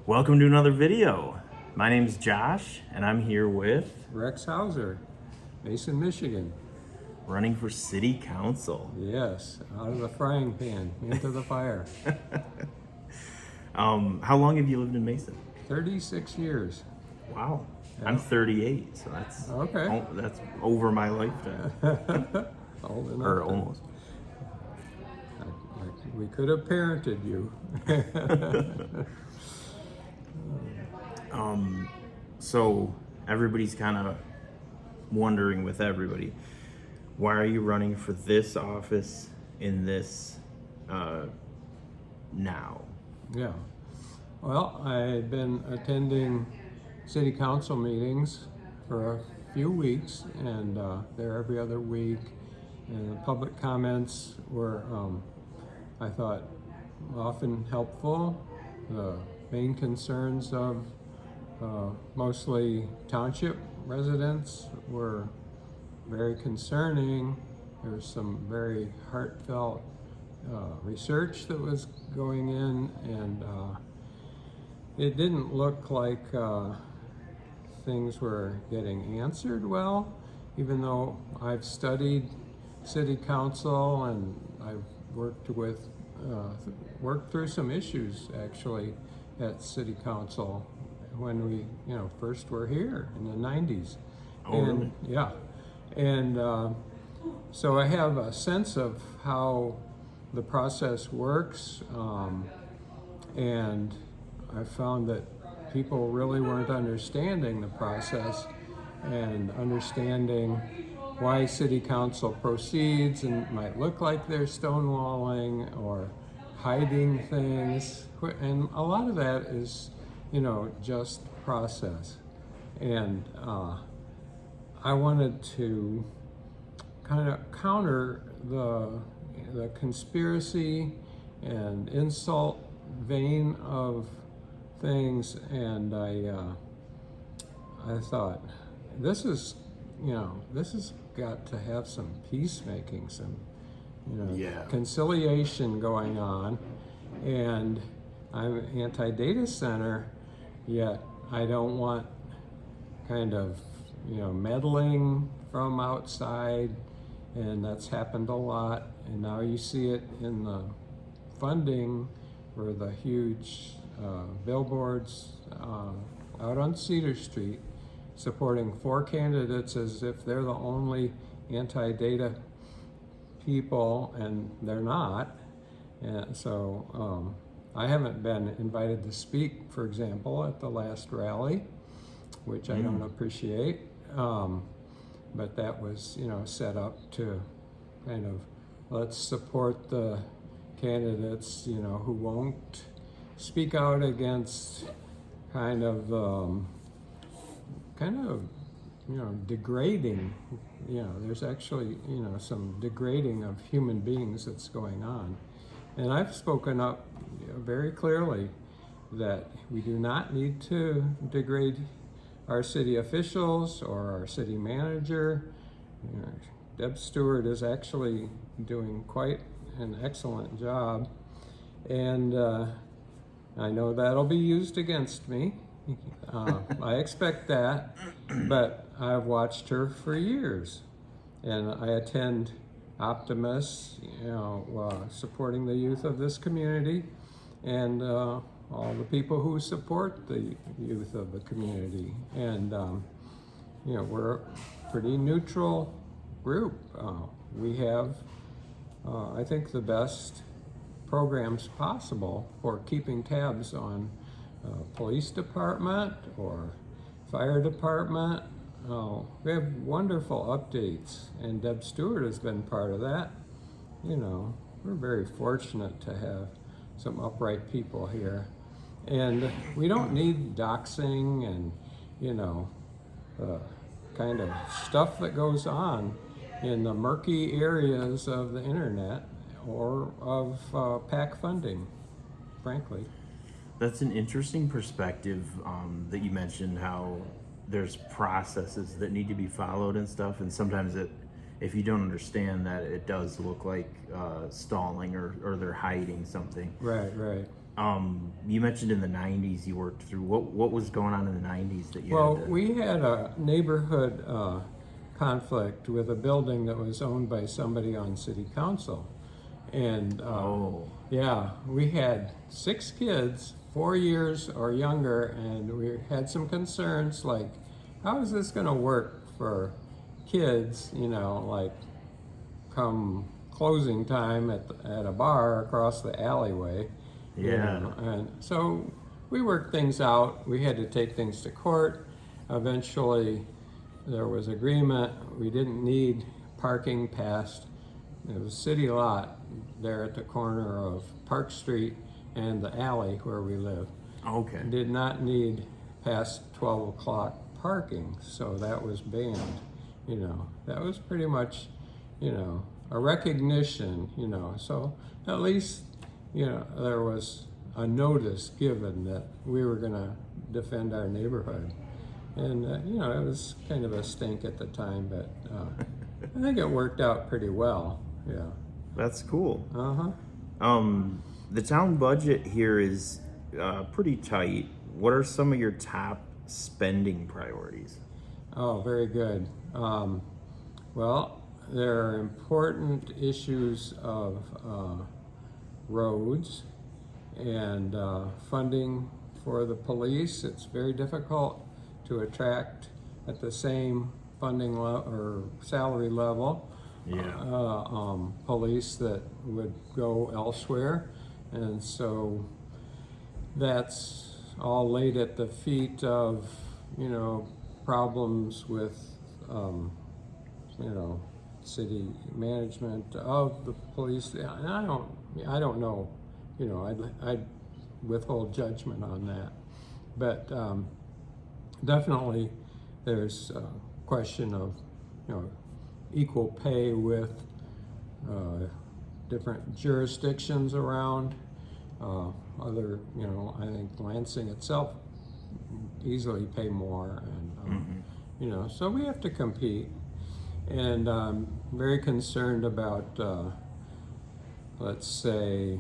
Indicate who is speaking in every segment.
Speaker 1: Welcome to another video. My name's Josh, and I'm here with
Speaker 2: Rex Hauser, Mason, Michigan.
Speaker 1: running for city council.
Speaker 2: Yes, out of the frying pan into the fire.
Speaker 1: How long have you lived in Mason?
Speaker 2: 36 years.
Speaker 1: Wow.
Speaker 2: Yeah.
Speaker 1: I'm 38, so that's
Speaker 2: Okay.
Speaker 1: that's over my lifetime,
Speaker 2: Old enough.
Speaker 1: or almost.
Speaker 2: We could have parented you.
Speaker 1: So everybody's kind of wondering with everybody, why are you running for this office in this now?
Speaker 2: Yeah. Well, I've been attending city council meetings for a few weeks, and they're every other week. And the public comments were, I thought, often helpful. The main concerns of mostly township residents were very concerning. There was some very heartfelt research that was going in, and it didn't look like things were getting answered well, even though I've studied city council and I've worked through some issues actually at city council when we first were here in the 90s.
Speaker 1: Oh, really?
Speaker 2: Yeah, and so I have a sense of how the process works, and I found that people really weren't understanding the process and understanding why city council proceeds, and it might look like they're stonewalling or hiding things, and a lot of that is just process. And I wanted to kind of counter the conspiracy and insult vein of things, and I thought this has got to have some peacemaking, some conciliation going on. And I'm anti-data center, yet I don't want kind of meddling from outside, and that's happened a lot. And now you see it in the funding for the huge billboards out on Cedar Street supporting 4 candidates as if they're the only anti-data people, and they're not. And so I haven't been invited to speak, for example, at the last rally, which I don't appreciate. But that was, set up to kind of, let's support the candidates, who won't speak out against kind of degrading. There's actually, some degrading of human beings that's going on. And I've spoken up very clearly that we do not need to degrade our city officials or our city manager. Deb Stewart is actually doing quite an excellent job, and I know that'll be used against me. I expect that, but I've watched her for years, and I attend Optimus, supporting the youth of this community, and all the people who support the youth of the community. And we're a pretty neutral group. We have, I think, the best programs possible for keeping tabs on police department or fire department. We have wonderful updates, and Deb Stewart has been part of that. We're very fortunate to have some upright people here, and we don't need doxing and kind of stuff that goes on in the murky areas of the internet or of PAC funding, frankly.
Speaker 1: That's an interesting perspective that you mentioned, how there's processes that need to be followed and stuff, and sometimes if you don't understand that, it does look like stalling or they're hiding something.
Speaker 2: Right.
Speaker 1: You mentioned in the '90s you worked through. What was going on in the '90s that you
Speaker 2: Well,
Speaker 1: had to?
Speaker 2: we had a neighborhood conflict with a building that was owned by somebody on city council. And
Speaker 1: Oh,
Speaker 2: yeah, we had 6 kids, 4 years or younger, and we had some concerns like, how is this going to work for kids, like come closing time at a bar across the alleyway?
Speaker 1: yeah.
Speaker 2: And so we worked things out. We had to take things to court. Eventually, there was agreement. We didn't need parking past, it was a city lot there at the corner of Park Street and the alley where we live.
Speaker 1: Okay.
Speaker 2: Did not need past 12 o'clock parking, so that was banned. That was pretty much, a recognition, so at least, there was a notice given that we were going to defend our neighborhood. And, it was kind of a stink at the time, but I think it worked out pretty well. Yeah.
Speaker 1: That's cool.
Speaker 2: Uh-huh.
Speaker 1: The town budget here is pretty tight. What are some of your top spending priorities?
Speaker 2: Oh, very good. Well, there are important issues of roads and funding for the police. It's very difficult to attract at the same funding or salary level police that would go elsewhere, and so that's all laid at the feet of problems with city management of the police. And I don't know, I'd withhold judgment on that, but definitely there's a question of equal pay with different jurisdictions around. I think Lansing itself easily pay more, and so we have to compete. And I'm very concerned about, let's say,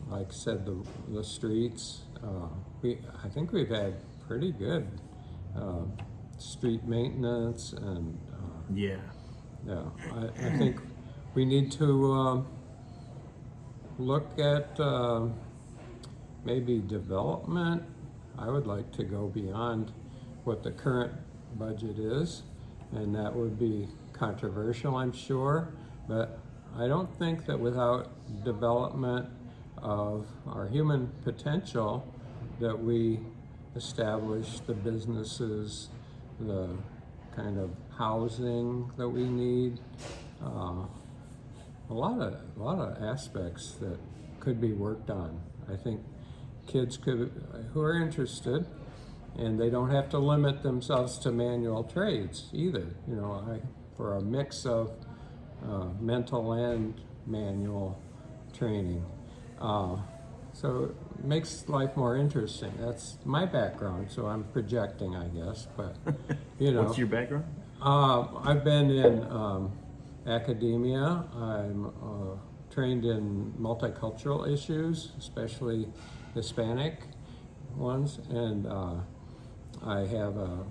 Speaker 2: like I said, the streets. I think we've had pretty good street maintenance, and
Speaker 1: Yeah.
Speaker 2: I think we need to look at maybe development. I would like to go beyond what the current budget is, and that would be controversial, I'm sure, but I don't think that without development of our human potential that we establish the businesses, the kind of housing that we need, a lot of aspects that could be worked on. I think kids who are interested, and they don't have to limit themselves to manual trades either. For a mix of mental and manual training. So it makes life more interesting. That's my background, so I'm projecting, I guess. But
Speaker 1: What's your background?
Speaker 2: I've been in academia. I'm trained in multicultural issues, especially Hispanic ones, and I have a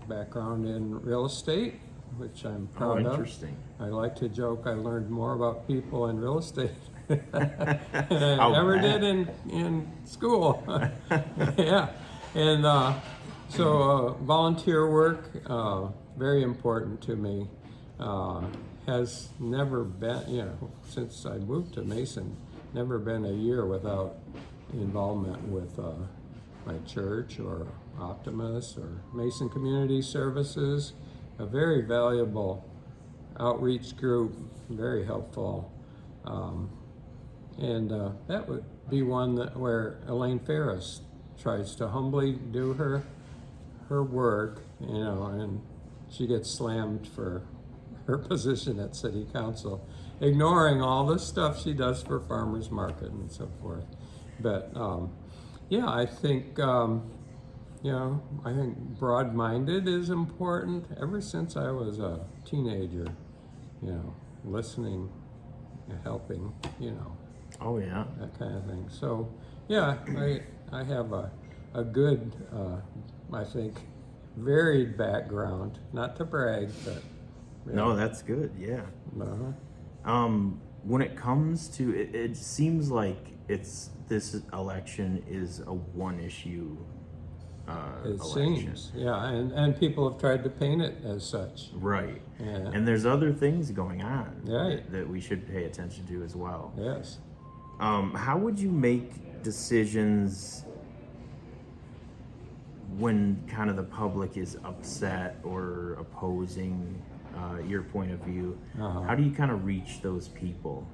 Speaker 2: background in real estate, which I'm proud of.
Speaker 1: Interesting.
Speaker 2: I like to joke I learned more about people in real estate than I ever did in school. Yeah, and so volunteer work, very important to me. Has never been, since I moved to Mason, never been a year without involvement with my church or Optimus or Mason Community Services. A very valuable outreach group, very helpful. And that would be one where Elaine Ferris tries to humbly do her work, and she gets slammed for her position at City Council, ignoring all the stuff she does for farmers market and so forth. But I think I think broad-minded is important. Ever since I was a teenager, listening and helping,
Speaker 1: Oh yeah.
Speaker 2: that kind of thing. So, yeah, I have a good, I think, varied background. Not to brag, but yeah.
Speaker 1: No, that's good. Yeah.
Speaker 2: Uh-huh.
Speaker 1: When it comes to it, it seems like this election is a one issue
Speaker 2: It
Speaker 1: election.
Speaker 2: seems, yeah, and people have tried to paint it as such.
Speaker 1: Right.
Speaker 2: Yeah.
Speaker 1: And there's other things going on
Speaker 2: Right.
Speaker 1: that we should pay attention to as well.
Speaker 2: Yes.
Speaker 1: How would you make decisions when kind of the public is upset or opposing your point of view?
Speaker 2: Uh-huh.
Speaker 1: How do you kind of reach those people?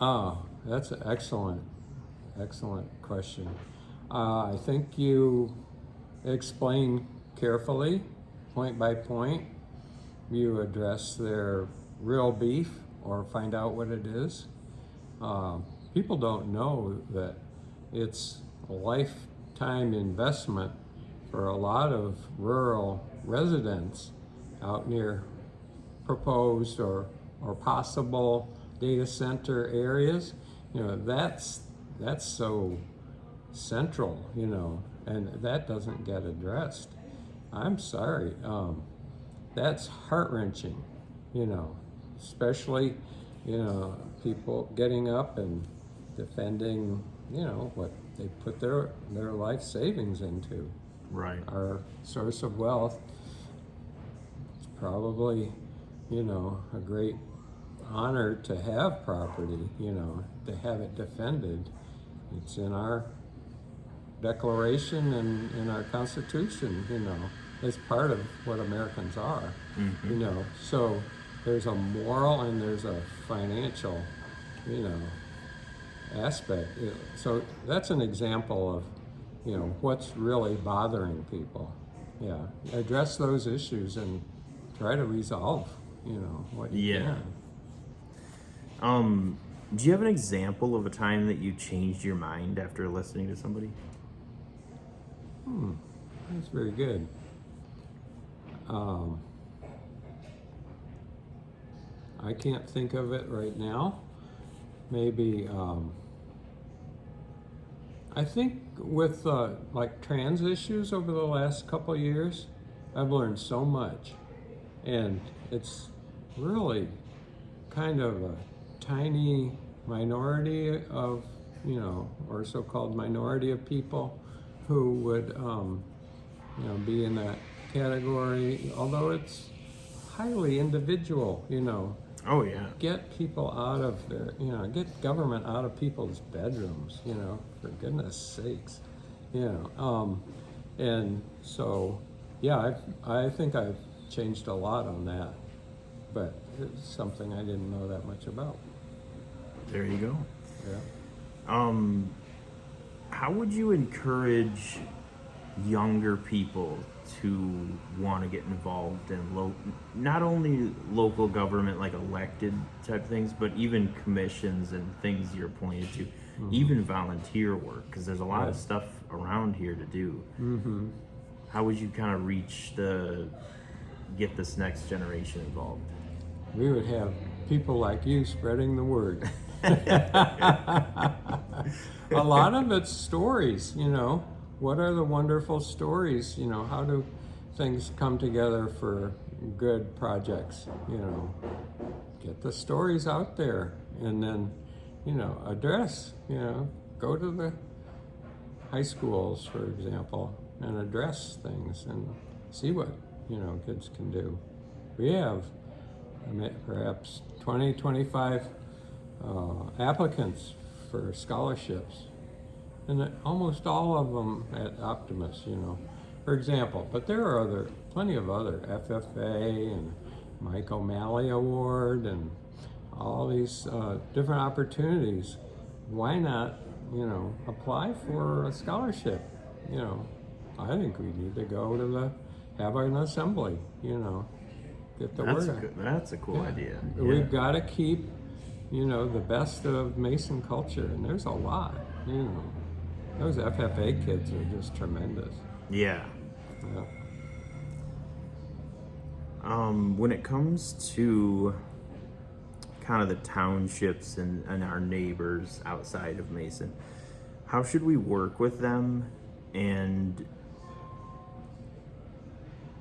Speaker 2: Oh, that's an excellent question. I think you explain carefully, point by point. You address their real beef or find out what it is. People don't know that it's a lifetime investment for a lot of rural residents out near proposed or possible data center areas. That's so central, and that doesn't get addressed. I'm sorry. That's heart-wrenching, especially, people getting up and defending, what they put their life savings into.
Speaker 1: Right.
Speaker 2: Our source of wealth. It's probably, a great honor to have property, to have it defended. It's in our Declaration and in our Constitution, as part of what Americans are, So there's a moral and there's a financial, aspect. So that's an example of, what's really bothering people. Yeah, address those issues and try to resolve, what you can.
Speaker 1: Do you have an example of a time that you changed your mind after listening to somebody?
Speaker 2: That's very good. I can't think of it right now. Maybe, I think with like trans issues over the last couple of years, I've learned so much. And it's really kind of a tiny minority of, or so-called minority of people who would, be in that category, although it's highly individual,
Speaker 1: Oh yeah.
Speaker 2: Get people out of their, get government out of people's bedrooms, for goodness sakes, and so, yeah, I think I've changed a lot on that, but it's something I didn't know that much about.
Speaker 1: There you go.
Speaker 2: Yeah.
Speaker 1: How would you encourage younger people to want to get involved in not only local government, like elected type things, but even commissions and things you're pointed to, even volunteer work, because there's a lot of stuff around here to do. How would you kind of get this next generation involved?
Speaker 2: We would have people like you spreading the word. A lot of it's stories, What are the wonderful stories? How do things come together for good projects? Get the stories out there and then, address, go to the high schools, for example, and address things and see what, kids can do. We have perhaps 20, 25 applicants for scholarships. And almost all of them at Optimus, for example. But there are plenty of other FFA and Mike O'Malley Award and all these different opportunities. Why not, apply for a scholarship? I think we need to go to have an assembly, get the word out.
Speaker 1: That's a cool idea. Yeah.
Speaker 2: We've got to keep, the best of Mason culture, and there's a lot, Those FFA kids are just tremendous.
Speaker 1: Yeah.
Speaker 2: Yeah.
Speaker 1: When it comes to kind of the townships and our neighbors outside of Mason, how should we work with them and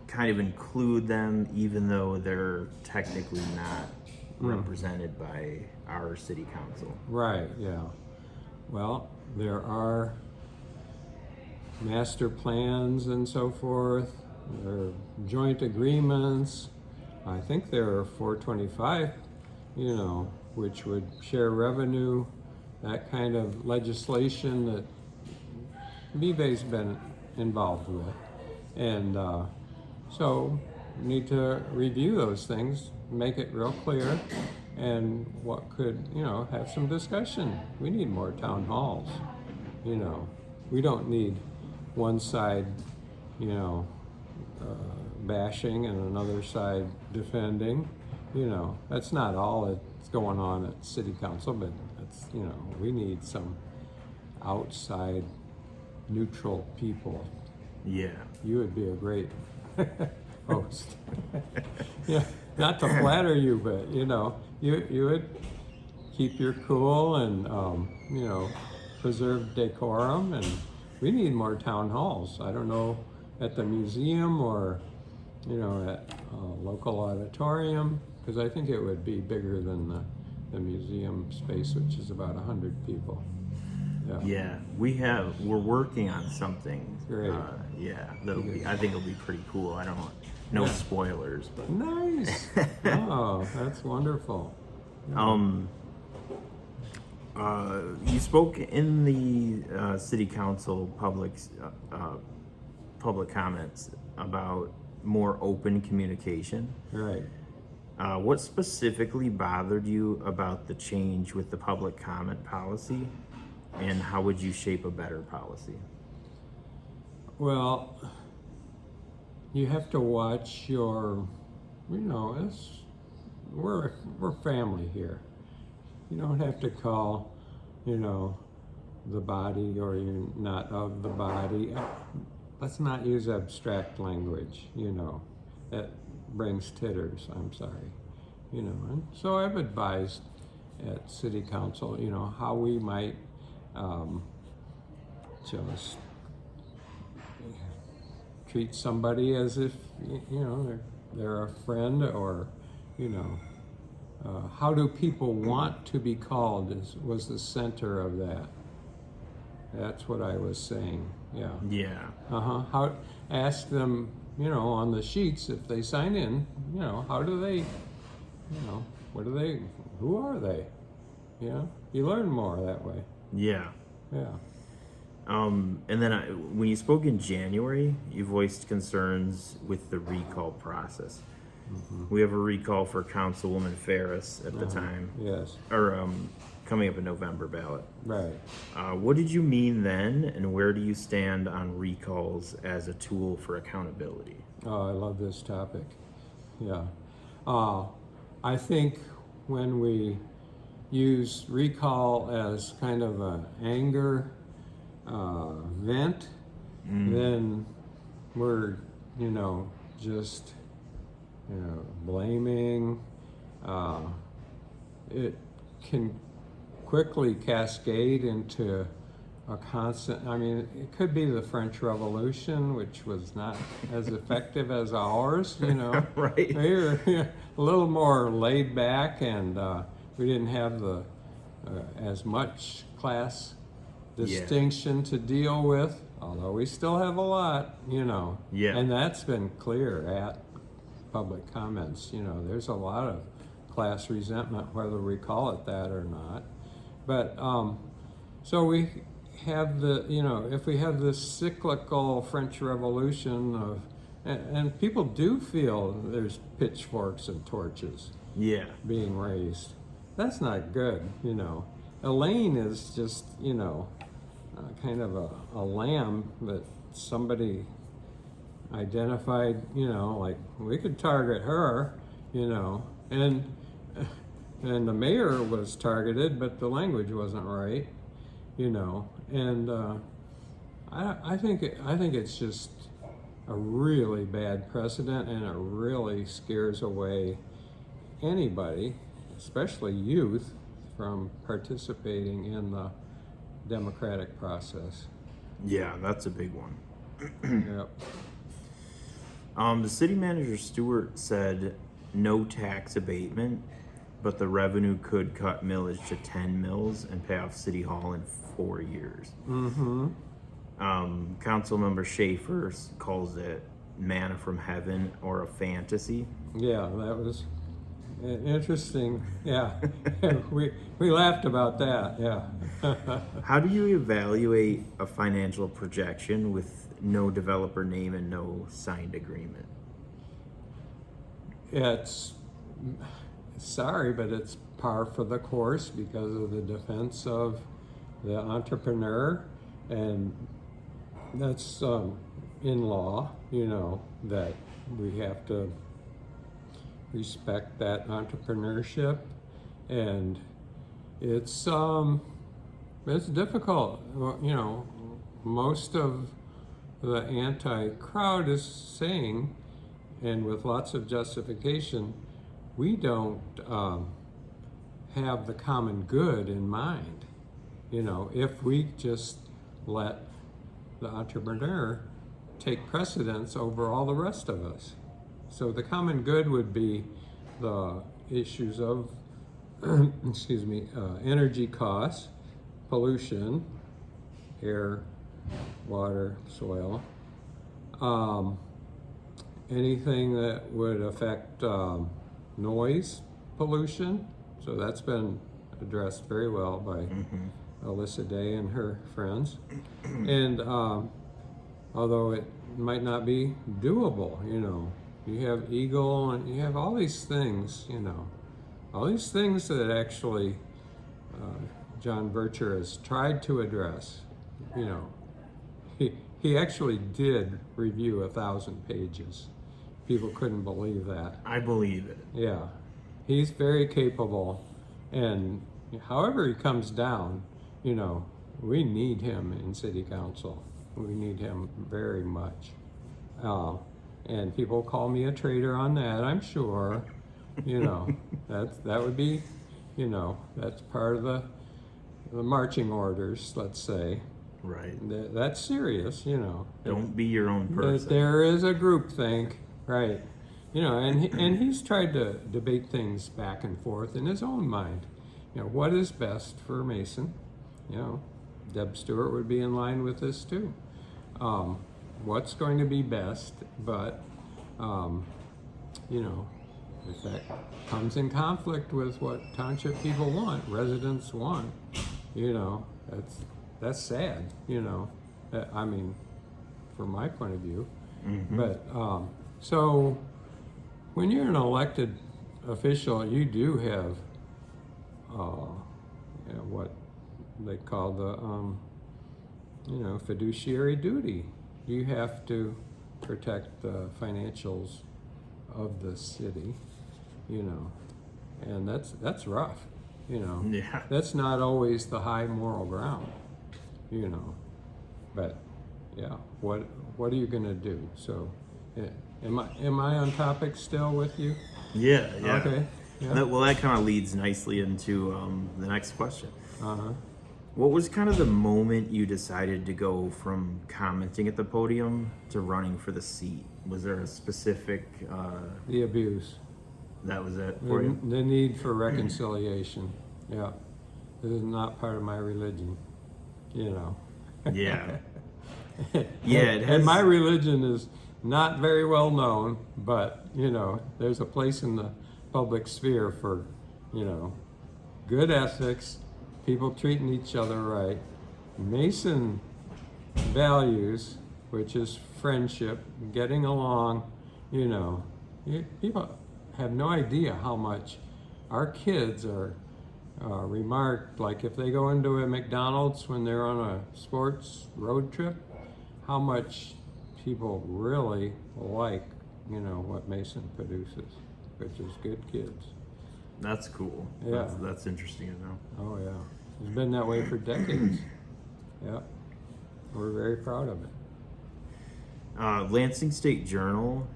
Speaker 1: kind of include them even though they're technically not represented by our city council?
Speaker 2: Right, yeah. Well, there are master plans and so forth. There are joint agreements. I think there are 425, which would share revenue, that kind of legislation that Vive's been involved with. And so we need to review those things, make it real clear, and what could, have some discussion. We need more town halls. We don't need one side, bashing and another side defending. That's not all that's going on at city council, but that's, we need some outside neutral people.
Speaker 1: Yeah.
Speaker 2: You would be a great host. Yeah, not to flatter you, but you would keep your cool and preserve decorum. And we need more town halls. I don't know, at the museum or at a local auditorium, because I think it would be bigger than the museum space, which is about 100 people.
Speaker 1: Yeah, we're working on something.
Speaker 2: Great.
Speaker 1: I think it'll be pretty cool. I don't want no spoilers, but
Speaker 2: nice. Oh, that's wonderful.
Speaker 1: You spoke in the city council public comments about more open communication.
Speaker 2: Right.
Speaker 1: What specifically bothered you about the change with the public comment policy, and how would you shape a better policy?
Speaker 2: Well, you have to watch your, we're family here. You don't have to call, the body, or you're not of the body. Let's not use abstract language, that brings titters, I'm sorry. And so I've advised at city council, how we might just treat somebody as if, they're a friend, or, how do people want to be called was the center of that. That's what I was saying, yeah.
Speaker 1: Yeah.
Speaker 2: How, ask them, on the sheets, if they sign in, how do they, what do they, who are they? You learn more that way.
Speaker 1: Yeah.
Speaker 2: Yeah.
Speaker 1: And then when you spoke in January, you voiced concerns with the recall process. Mm-hmm. We have a recall for Councilwoman Ferris at the time.
Speaker 2: Yes.
Speaker 1: Or coming up in November ballot.
Speaker 2: Right.
Speaker 1: What did you mean then, and where do you stand on recalls as a tool for accountability?
Speaker 2: Oh, I love this topic. Yeah. I think when we use recall as kind of an anger vent, then we're, just, blaming. It can quickly cascade into a constant, it could be the French Revolution, which was not as effective as ours,
Speaker 1: Right.
Speaker 2: We were a little more laid back, and we didn't have the as much class distinction to deal with, although we still have a lot,
Speaker 1: Yeah.
Speaker 2: And that's been clear at public comments, there's a lot of class resentment, whether we call it that or not. But so we have if we have this cyclical French Revolution of, and people do feel there's pitchforks and torches being raised. That's not good, Elaine is just, kind of a lamb that somebody identified, like we could target her, and the mayor was targeted, but the language wasn't right, and I think it's just a really bad precedent, and it really scares away anybody especially youth, from participating in the democratic process.
Speaker 1: Yeah, that's a big one.
Speaker 2: Yep.
Speaker 1: The city manager Stewart said no tax abatement, but the revenue could cut millage to 10 mills and pay off City Hall in 4 years.
Speaker 2: Mm-hmm.
Speaker 1: Councilmember Schaefer calls it manna from heaven or a fantasy.
Speaker 2: Yeah, that was interesting. Yeah, we laughed about that. Yeah.
Speaker 1: How do you evaluate a financial projection with no developer name and no signed agreement?
Speaker 2: It's sorry, but it's par for the course because of the defense of the entrepreneur, and that's in law. You know that we have to respect that entrepreneurship, and it's difficult. Well, you know, most of the anti-crowd is saying, and with lots of justification, we don't have the common good in mind. You know, if we just let the entrepreneur take precedence over all the rest of us. So the common good would be the issues of, energy costs, pollution, air, water, soil, anything that would affect noise pollution. So that's been addressed very well by Alyssa Day and her friends. And although it might not be doable, you know, you have Eagle and you have all these things, you know, all these things that actually John Bircher has tried to address. You know, he actually did review 1,000 pages. People couldn't believe that.
Speaker 1: I believe it.
Speaker 2: Yeah, he's very capable, and however he comes down, you know, we need him in city council. We need him very much. And people call me a traitor on that, I'm sure. You know, that would be, you know, that's part of the marching orders, let's say.
Speaker 1: Right.
Speaker 2: That's serious, you know.
Speaker 1: Don't be your own person.
Speaker 2: There is a groupthink, right? You know, and he's tried to debate things back and forth in his own mind. You know, what is best for Mason? You know, Deb Stewart would be in line with this too. What's going to be best, but you know, if that comes in conflict with what township people want, residents want, you know, that's sad, you know. I mean, from my point of view. But so when you're an elected official, you do have you know, what they call the you know, fiduciary duty. You have to protect the financials of the city, you know, and that's rough, you know.
Speaker 1: Yeah.
Speaker 2: That's not always the high moral ground, you know. But yeah, what are you gonna do? So, am I on topic still with you?
Speaker 1: Yeah. Yeah.
Speaker 2: Okay. Yeah.
Speaker 1: Well, that kind of leads nicely into the next question.
Speaker 2: Uh-huh.
Speaker 1: What was kind of the moment you decided to go from commenting at the podium to running for the seat? Was there a specific?
Speaker 2: The abuse.
Speaker 1: That was it for you?
Speaker 2: The need for reconciliation. Yeah. This is not part of my religion, you know.
Speaker 1: Yeah. Yeah, it has.
Speaker 2: And my religion is not very well known, but, you know, there's a place in the public sphere for, you know, good ethics, people treating each other right. Mason values, which is friendship, getting along, you know. People have no idea how much our kids are remarked, like if they go into a McDonald's when they're on a sports road trip, how much people really like, you know, what Mason produces, which is good kids.
Speaker 1: That's cool.
Speaker 2: Yeah.
Speaker 1: That's interesting to know.
Speaker 2: Oh yeah, it's been that way for decades. Yeah, we're very proud of it.
Speaker 1: Lansing State Journal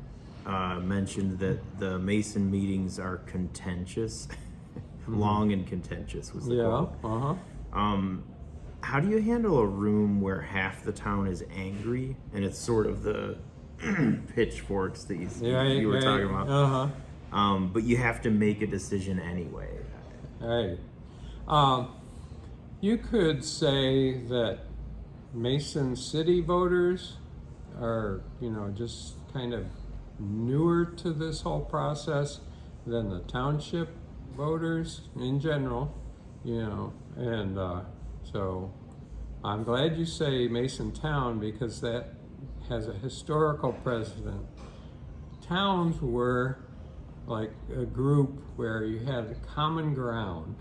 Speaker 1: mentioned that the Mason meetings are contentious. long and contentious was the
Speaker 2: Yeah.
Speaker 1: quote. How do you handle a room where half the town is angry and it's sort of the pitchforks that you were talking about? But you have to make a decision anyway.
Speaker 2: Right. You could say that Mason City voters are, just kind of newer to this whole process than the township voters in general, and so I'm glad you say Mason Town because that has a historical precedent. Towns were like a group where you had common ground.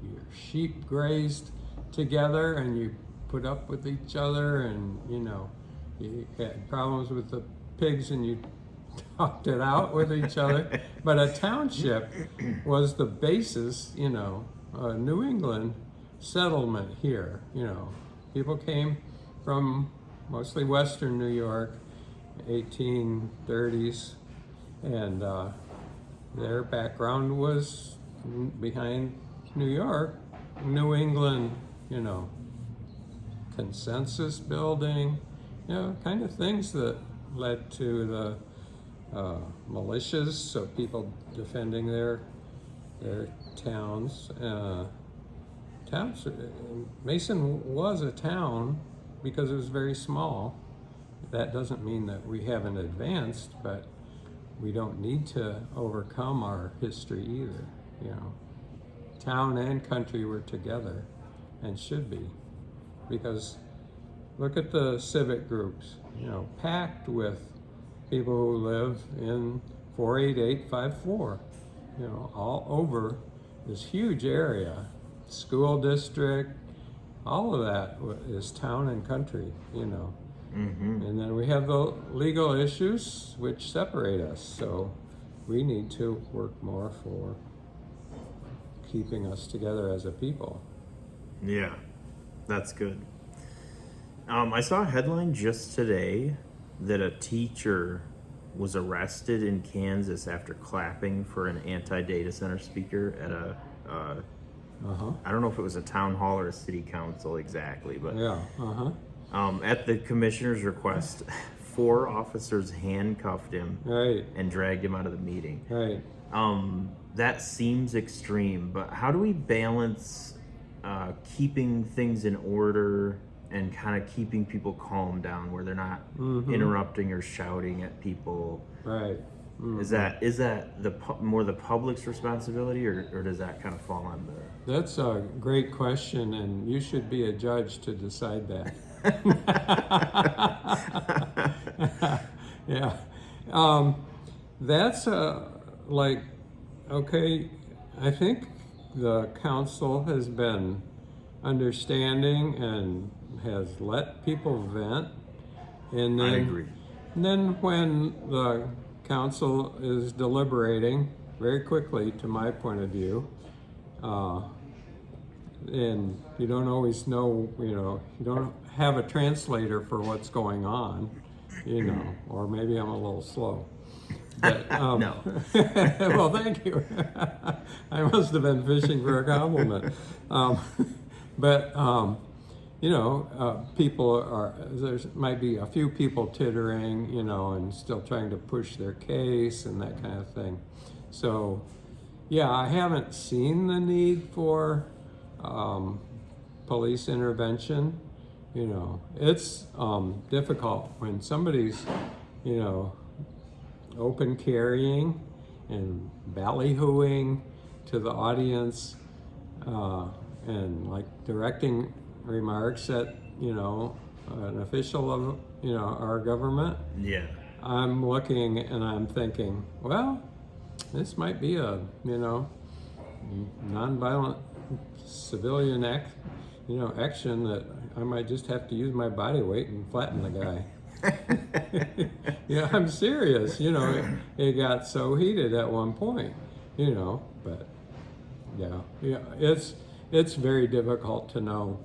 Speaker 2: Your sheep grazed together and you put up with each other, and you had problems with the pigs and you talked it out with each other. But a township was the basis, New England settlement here. People came from mostly Western New York, 1830s, and their background was behind New York, New England, consensus building, kind of things that led to the militias, so people defending their towns. Mason was a town because it was very small. That doesn't mean that we haven't advanced, but we don't need to overcome our history either. Town and country were together and should be, because look at the civic groups, packed with people who live in 48854, all over this huge area, school district, all of that is town and country, And then we have the legal issues which separate us, so we need to work more for keeping us together as a people.
Speaker 1: Yeah, that's good. I saw a headline just today that a teacher was arrested in Kansas after clapping for an anti-data center speaker at a I don't know if it was a town hall or a city council exactly, but at the commissioner's request, 4 officers handcuffed him and dragged him out of the meeting. That seems extreme, but how do we balance keeping things in order and kind of keeping people calm down where they're not interrupting or shouting at people? Is that more the public's responsibility, or does that kind of fall on the...
Speaker 2: That's a great question, and you should be a judge to decide that. Yeah. That's okay, I think the council has been understanding and has let people vent. And then,
Speaker 1: I agree.
Speaker 2: And then when the council is deliberating, very quickly, to my point of view, and you don't always know, you don't have a translator for what's going on, or maybe I'm a little slow. But,
Speaker 1: no.
Speaker 2: Well, thank you. I must have been fishing for a compliment. People there might be a few people tittering, and still trying to push their case and that kind of thing. So, yeah, I haven't seen the need for police intervention. It's difficult when somebody's, open carrying and ballyhooing to the audience, and like directing remarks at an official of our government.
Speaker 1: Yeah.
Speaker 2: I'm looking and I'm thinking, well, this might be a nonviolent civilian action that I might just have to use my body weight and flatten the guy. I'm serious. It got so heated at one point. But it's very difficult to know.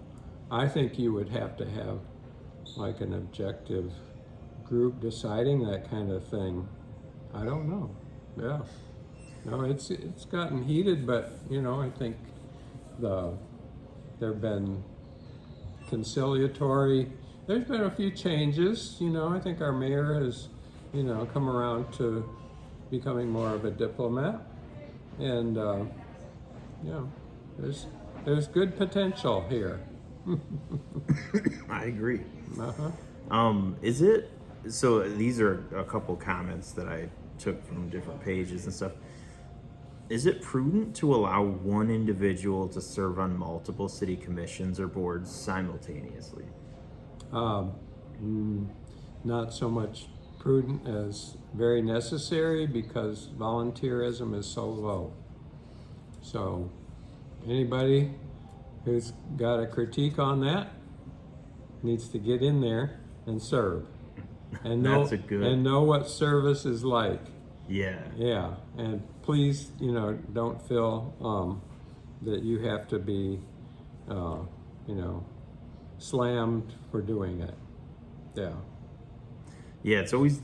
Speaker 2: I think you would have to have like an objective group deciding that kind of thing. I don't know. Yeah. No, it's gotten heated, but I think there have been conciliatory. There's been a few changes. I think our mayor has, come around to becoming more of a diplomat, and there's good potential here.
Speaker 1: I agree.
Speaker 2: Uh-huh.
Speaker 1: Is it so? These are a couple comments that I took from different pages and stuff. Is it prudent to allow one individual to serve on multiple city commissions or boards simultaneously?
Speaker 2: Not so much prudent as very necessary, because volunteerism is so low. So anybody who's got a critique on that needs to get in there and serve, and know what service is like.
Speaker 1: Yeah.
Speaker 2: And please, don't feel that you have to be slammed for doing it.
Speaker 1: Yeah, it's always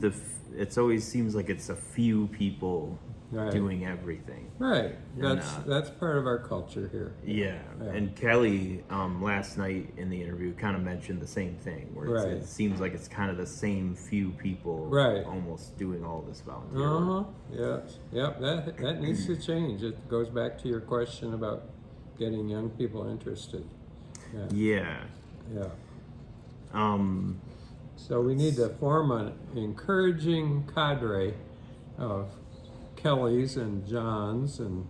Speaker 1: seems like it's a few people
Speaker 2: Right.
Speaker 1: doing everything.
Speaker 2: Right. That's part of our culture here.
Speaker 1: Yeah. And Kelly, last night in the interview, kind of mentioned the same thing, where
Speaker 2: Right.
Speaker 1: it seems like it's kind of the same few people,
Speaker 2: Right.
Speaker 1: almost doing all this volunteer work.
Speaker 2: Yes. Yep. That needs to change. It goes back to your question about getting young people interested.
Speaker 1: Yeah.
Speaker 2: So we need to form an encouraging cadre of Kellys and Johns and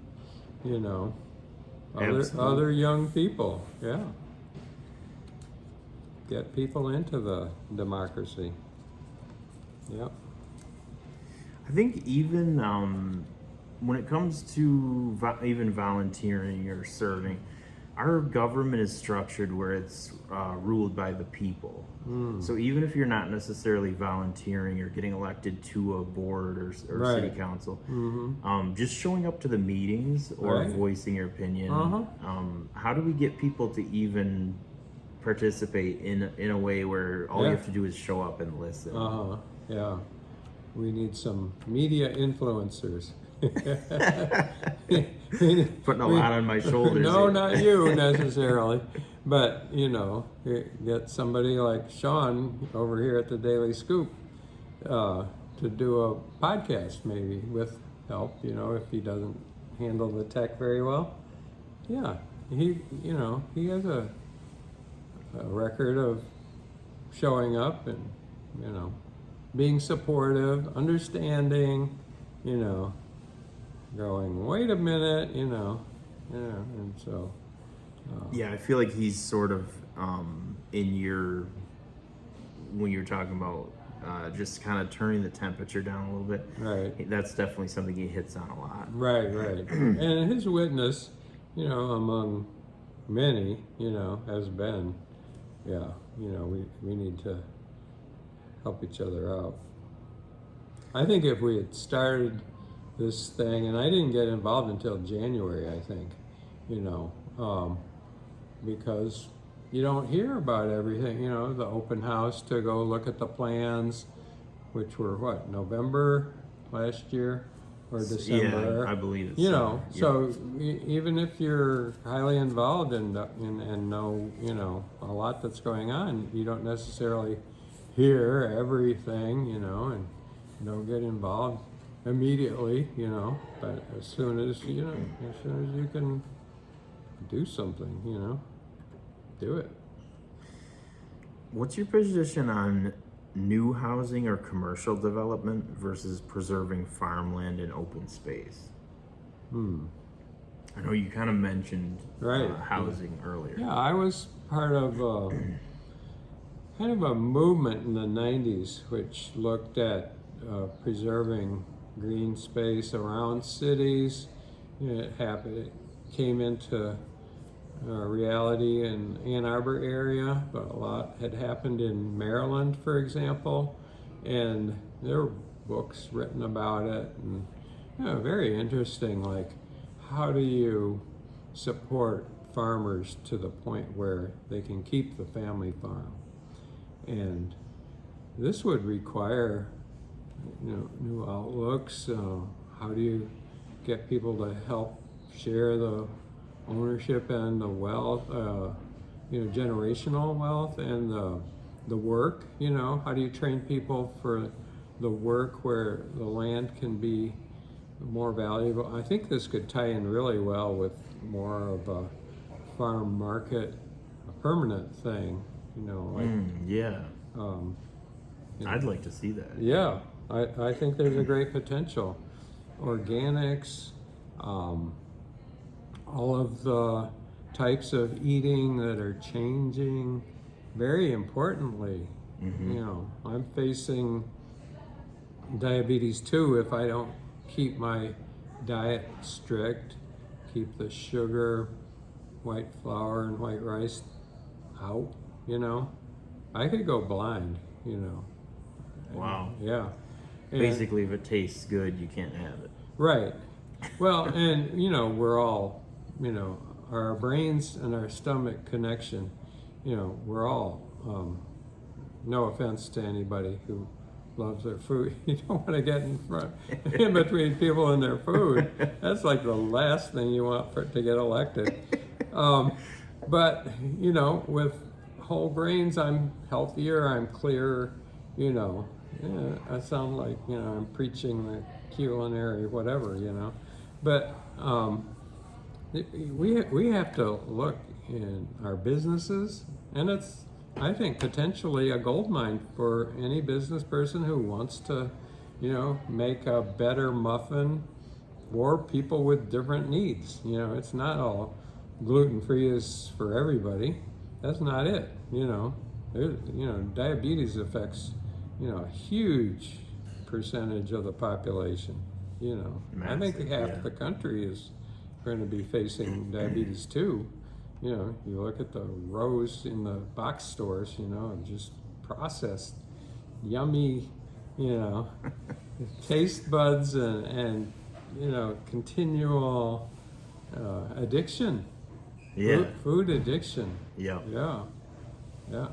Speaker 2: other young people. Yeah. Get people into the democracy. Yep.
Speaker 1: I think even when it comes to even volunteering or serving, our government is structured where it's ruled by the people. So even if you're not necessarily volunteering or getting elected to a board or
Speaker 2: Right.
Speaker 1: city council, just showing up to the meetings or
Speaker 2: Right.
Speaker 1: voicing your opinion, how do we get people to even participate in a way where all you have to do is show up and listen?
Speaker 2: Yeah. We need some media influencers.
Speaker 1: Putting a lot on my shoulders.
Speaker 2: No, not you necessarily, but get somebody like Sean over here at the Daily Scoop to do a podcast, maybe with help. If he doesn't handle the tech very well, he has a record of showing up and being supportive, understanding, going, wait a minute, and so.
Speaker 1: Yeah, I feel like he's sort of when you're talking about just kind of turning the temperature down a little bit.
Speaker 2: Right.
Speaker 1: That's definitely something he hits on a lot.
Speaker 2: Right. And his witness, among many, has been, we need to help each other out. I think if we had started this thing, and I didn't get involved until January, I think, because you don't hear about everything, the open house to go look at the plans, which were November last year or December.
Speaker 1: Yeah, I believe it's
Speaker 2: so even if you're highly involved and know, a lot that's going on, you don't necessarily hear everything, and don't get involved immediately, but as soon as you can do something, do it.
Speaker 1: What's your position on new housing or commercial development versus preserving farmland and open space? I know you kind of mentioned housing earlier.
Speaker 2: Yeah, I was part of kind of a movement in the 90s which looked at preserving green space around cities. It came into reality in Ann Arbor area, but a lot had happened in Maryland, for example, and there were books written about it, and very interesting, like how do you support farmers to the point where they can keep the family farm? And this would require new outlooks. How do you get people to help share the ownership and the wealth, generational wealth and the work. How do you train people for the work where the land can be more valuable? I think this could tie in really well with more of a farm market, a permanent thing.
Speaker 1: Yeah.
Speaker 2: Um,
Speaker 1: I'd like to see that.
Speaker 2: yeah, I think there's a great potential. Organics, all of the types of eating that are changing. Very importantly, I'm facing diabetes too if I don't keep my diet strict, keep the sugar, white flour, and white rice out. I could go blind.
Speaker 1: Wow.
Speaker 2: Yeah. And,
Speaker 1: Basically, if it tastes good, you can't have it.
Speaker 2: right. Well, and we're all, our brains and our stomach connection, we're all, no offense to anybody who loves their food. You don't want to get in between people and their food. That's like the last thing you want to get elected. But, with whole grains, I'm healthier, I'm clearer, I sound like, I'm preaching the culinary whatever, But we have to look in our businesses, and it's, I think, potentially a gold mine for any business person who wants to, make a better muffin for people with different needs. It's not all gluten-free is for everybody. That's not it. Diabetes affects, a huge percentage of the population. I think
Speaker 1: Massive,
Speaker 2: half
Speaker 1: yeah.
Speaker 2: the country is going to be facing diabetes too. You look at the rows in the box stores, and just processed, yummy, taste buds and continual addiction.
Speaker 1: Yeah.
Speaker 2: Food addiction.
Speaker 1: Yeah.
Speaker 2: Yeah. Yeah.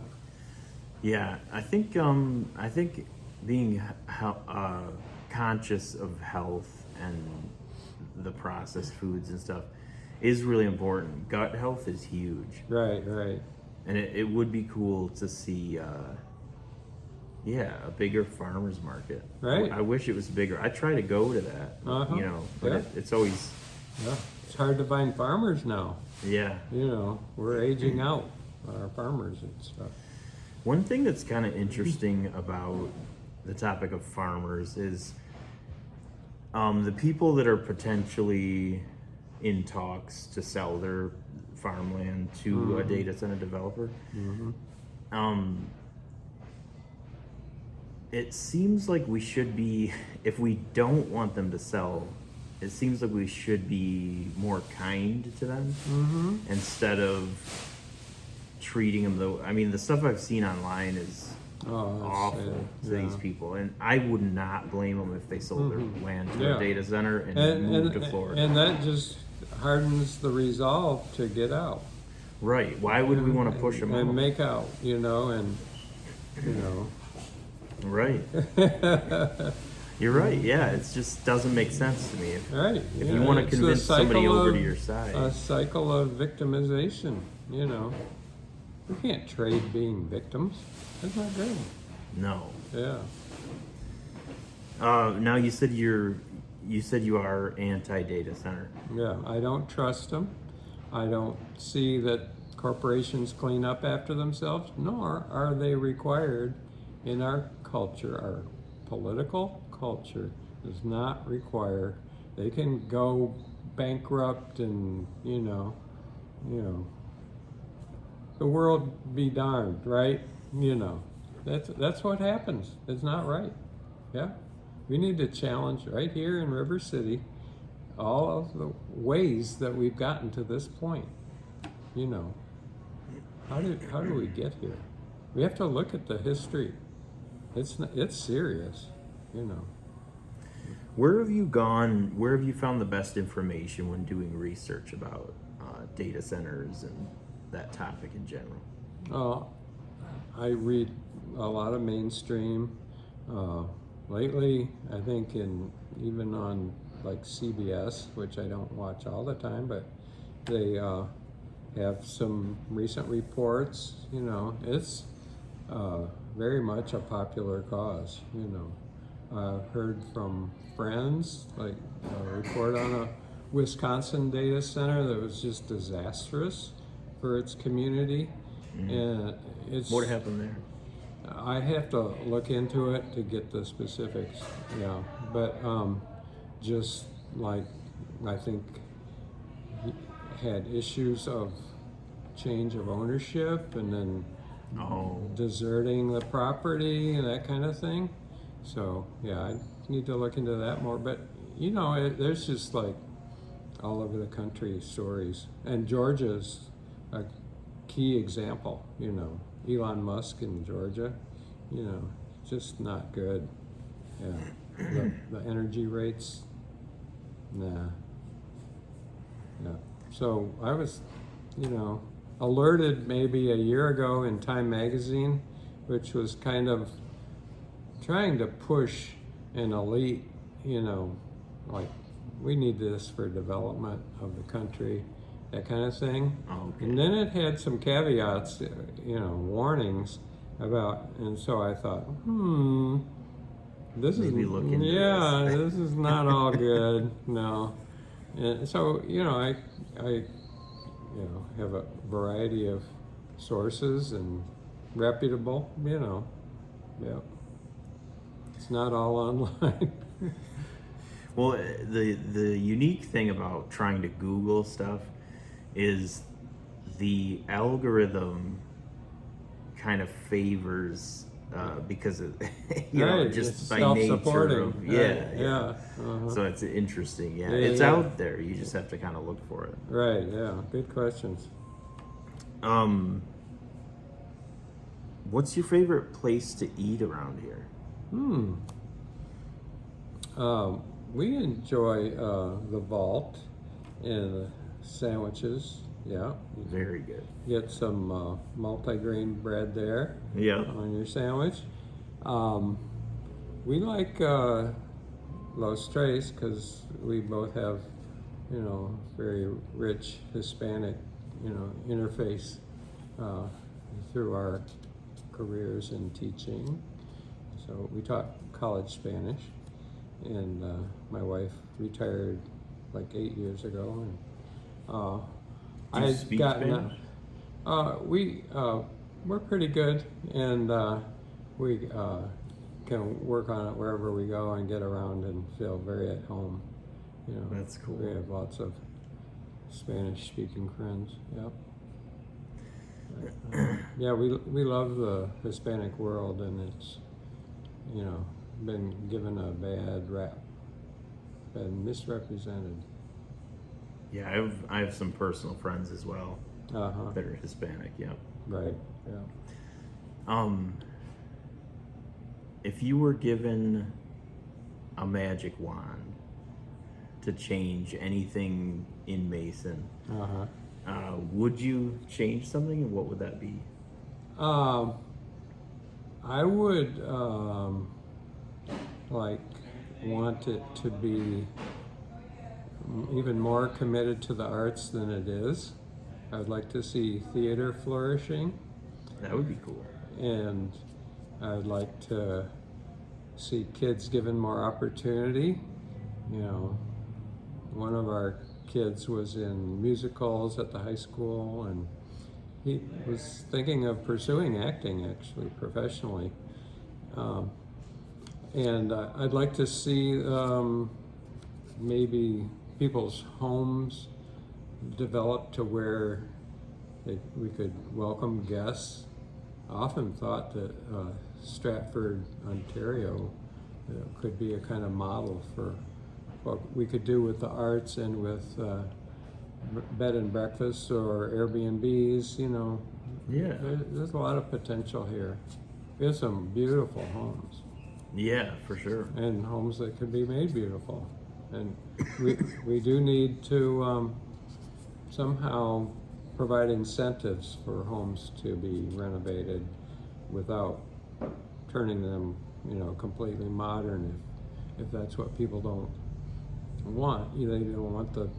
Speaker 1: Yeah. I think being conscious of health and the processed foods and stuff is really important. Gut health is huge.
Speaker 2: Right.
Speaker 1: And it would be cool to see a bigger farmers market.
Speaker 2: Right.
Speaker 1: I wish it was bigger. I try to go to that, but
Speaker 2: Yeah.
Speaker 1: it's always,
Speaker 2: Yeah. It's hard to find farmers now.
Speaker 1: yeah.
Speaker 2: We're aging out our farmers and stuff.
Speaker 1: One thing that's kind of interesting about the topic of farmers is the people that are potentially in talks to sell their farmland to a data center developer. It seems like we should be, if we don't want them to sell, it seems like we should be more kind to them instead of treating them though. I mean, the stuff I've seen online is awful to these people, and I would not blame them if they sold their land to a data center and moved to Florida.
Speaker 2: And that just hardens the resolve to get out.
Speaker 1: Right. Why would we want to push them
Speaker 2: and
Speaker 1: out?
Speaker 2: make out,
Speaker 1: Right. You're right. Yeah, it just doesn't make sense to me. If you want to convince somebody over to your side.
Speaker 2: A cycle of victimization, We can't trade being victims. That's not good.
Speaker 1: No.
Speaker 2: Yeah.
Speaker 1: Now you said you are anti-data center.
Speaker 2: Yeah, I don't trust them. I don't see that corporations clean up after themselves, nor are they required in our culture. Our political culture does not require. They can go bankrupt and, the world be darned, right? That's what happens. It's not right. Yeah. We need to challenge right here in River City all of the ways that we've gotten to this point. How do we get here? We have to look at the history. It's serious,
Speaker 1: Where have you gone? Where have you found the best information when doing research about data centers and that topic in general?
Speaker 2: I read a lot of mainstream. Lately, I think even on like CBS, which I don't watch all the time, but they have some recent reports. You know, it's very much a popular cause. You know, I've heard from friends, like a report on a Wisconsin data center that was just disastrous for its community. And it's
Speaker 1: What happened there?
Speaker 2: I have to look into it to get the specifics, yeah. But just like I think he had issues of change of ownership and then deserting the property and that kind of thing. So yeah, I need to look into that more. But you know, there's just like all over the country stories, and Georgia's a key example. You know, Elon Musk in Georgia, you know, just not good. Yeah, the energy rates, nah. Yeah. So I was, you know, alerted maybe a year ago in Time magazine, which was kind of trying to push an elite, you know, like we need this for development of the country, that kind of thing.
Speaker 1: Okay.
Speaker 2: And then it had some caveats, you know, warnings about, and so I thought, this
Speaker 1: Maybe
Speaker 2: is,
Speaker 1: look into
Speaker 2: this is not all good, no. And so, you know, I you know, have a variety of sources and reputable, you know, yeah. It's not all online.
Speaker 1: Well, the unique thing about trying to Google stuff is the algorithm kind of favors because of, you know,
Speaker 2: Right,
Speaker 1: just
Speaker 2: it's
Speaker 1: by nature
Speaker 2: self-supporting.
Speaker 1: of
Speaker 2: Right, yeah. Uh-huh.
Speaker 1: So it's interesting. Yeah,
Speaker 2: Yeah,
Speaker 1: it's
Speaker 2: yeah.
Speaker 1: out there. You just have to kind of look for it.
Speaker 2: Right, yeah. Good questions.
Speaker 1: What's your favorite place to eat around here?
Speaker 2: We enjoy the vault and the sandwiches. Yeah,
Speaker 1: Very good.
Speaker 2: get some multi-grain bread there
Speaker 1: Yeah.
Speaker 2: on your sandwich. We like Los Tres because we both have, you know, very rich Hispanic, you know, interface through our careers in teaching. So we taught college Spanish, and my wife retired like 8 years ago, and
Speaker 1: Do you
Speaker 2: I'd
Speaker 1: speak
Speaker 2: gotten
Speaker 1: Spanish?
Speaker 2: we're pretty good, and we can work on it wherever we go and get around and feel very at home. You know,
Speaker 1: That's cool.
Speaker 2: We have lots of Spanish-speaking friends. Yep. Yeah, we love the Hispanic world, and it's, you know, been given a bad rap, been misrepresented.
Speaker 1: Yeah, I have some personal friends as well
Speaker 2: Uh-huh.
Speaker 1: that are Hispanic. Yeah.
Speaker 2: Right. Yeah.
Speaker 1: If you were given a magic wand to change anything in Mason,
Speaker 2: Uh-huh.
Speaker 1: would you change something, and what would that be?
Speaker 2: I would like want it to be even more committed to the arts than it is. I'd like to see theater flourishing,
Speaker 1: That would be cool.
Speaker 2: and I'd like to see kids given more opportunity. You know, one of our kids was in musicals at the high school, and he was thinking of pursuing acting actually professionally. And I'd like to see maybe people's homes develop to where we could welcome guests. I often thought that Stratford, Ontario, could be a kind of model for what we could do with the arts and with bed and breakfasts or Airbnbs. You know,
Speaker 1: Yeah.
Speaker 2: there's a lot of potential here. We have some beautiful homes,
Speaker 1: Yeah, for sure.
Speaker 2: and homes that could be made beautiful. And we do need to somehow provide incentives for homes to be renovated without turning them, you know, completely modern if that's what people don't they don't want the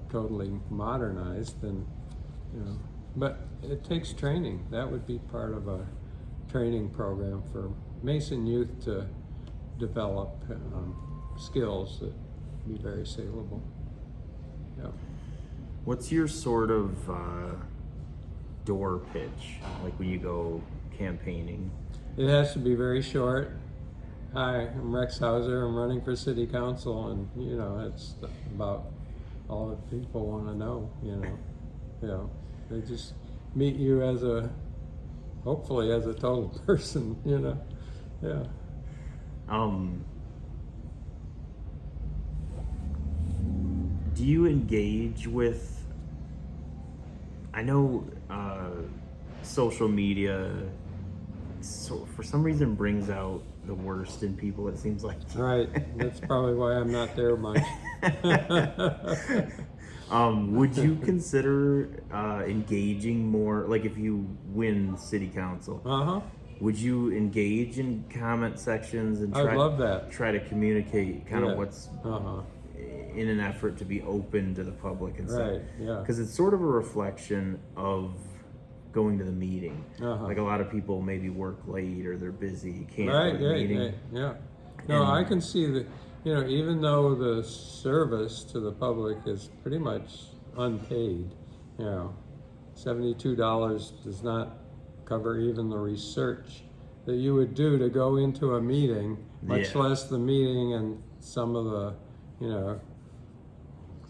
Speaker 2: totally modernized, and but it takes training. That would be part of a training program for Mason youth to develop skills that be very saleable. Yeah.
Speaker 1: What's your sort of door pitch, like when you go campaigning?
Speaker 2: It has to be very short. Hi, I'm Rex Hauser. I'm running for city council, and it's about all that people want to know. They just meet you as hopefully as a total person. Yeah.
Speaker 1: Do you engage with? I know social media, so for some reason, brings out the worst in people. It seems like.
Speaker 2: Right. That's probably why I'm not there much.
Speaker 1: Would you consider engaging more? Like, if you win city council, would you engage in comment sections and
Speaker 2: I'd love that.
Speaker 1: Try to communicate kind of what's in an effort to be open to the public and stuff?
Speaker 2: Right. Yeah.
Speaker 1: Because it's sort of a reflection of going to the meeting. Like, a lot of people maybe work late or they're busy, can't go to the meeting.
Speaker 2: Yeah. No, I can see that. Even though the service to the public is pretty much unpaid, $72 does not cover even the research that you would do to go into a meeting, much less the meeting and some of the,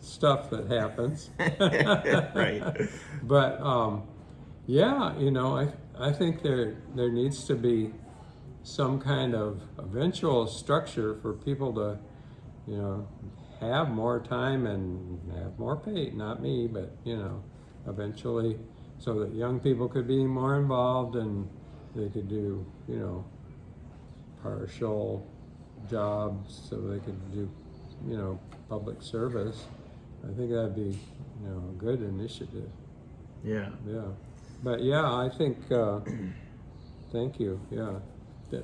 Speaker 2: stuff that happens.
Speaker 1: Right.
Speaker 2: But I think there needs to be some kind of eventual structure for people to, have more time and have more pay. Not me, but eventually, so that young people could be more involved and they could do, partial jobs, so they could do, public service. I think that'd be, a good initiative.
Speaker 1: Yeah.
Speaker 2: Yeah. But I think. Thank you. Yeah.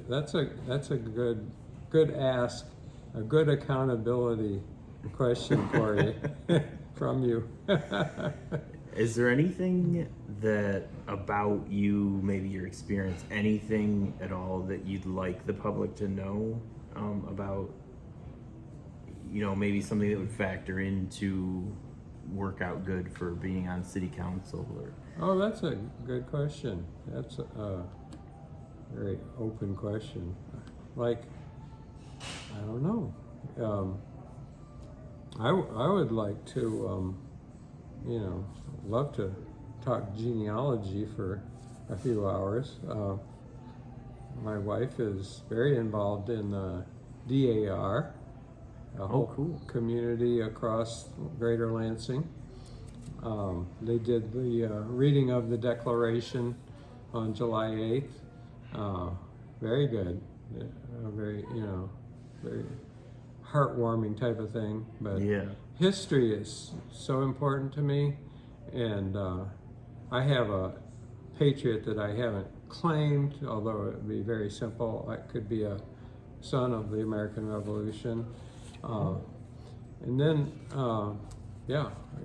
Speaker 2: That's a good ask, a good accountability question for you from you.
Speaker 1: Is there anything that about you, maybe your experience, anything at all that you'd like the public to know about? Maybe something that would factor into work out good for being on city council, or?
Speaker 2: Oh, that's a good question. That's a very open question. Like, I don't know. I would like to, love to talk genealogy for a few hours. My wife is very involved in DAR, a whole
Speaker 1: cool
Speaker 2: community across Greater Lansing. They did the reading of the Declaration on July 8th. Very good. Very heartwarming type of thing. But history is so important to me, and I have a patriot that I haven't claimed, although it would be very simple. I could be a son of the American Revolution. And then, I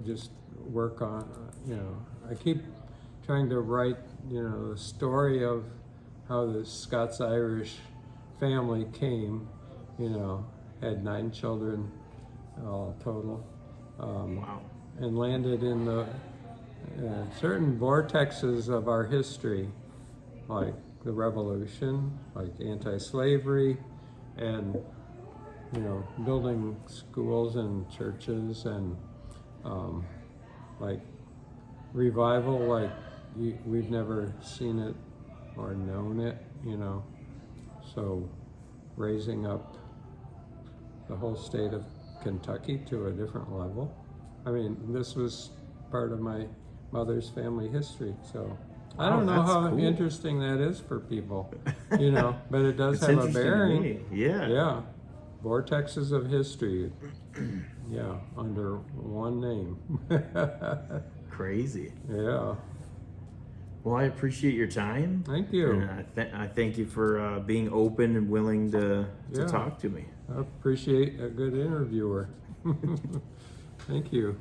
Speaker 2: just work on, I keep trying to write, the story of how the Scots-Irish family came, had 9 children all total,
Speaker 1: Wow.
Speaker 2: and landed in the certain vortexes of our history, like the Revolution, like anti-slavery, and building schools and churches, and like revival, like we've never seen it or known it, so raising up the whole state of Kentucky to a different level. I mean, this was part of my mother's family history, so I don't know how
Speaker 1: cool.
Speaker 2: interesting that is for people, but it does
Speaker 1: It's
Speaker 2: have a
Speaker 1: interesting to
Speaker 2: bearing.
Speaker 1: me. Yeah.
Speaker 2: Vortexes of history, under one name.
Speaker 1: Crazy.
Speaker 2: Yeah.
Speaker 1: Well, I appreciate your time.
Speaker 2: Thank you.
Speaker 1: And I thank you for being open and willing to talk to me.
Speaker 2: I appreciate a good interviewer. Thank you.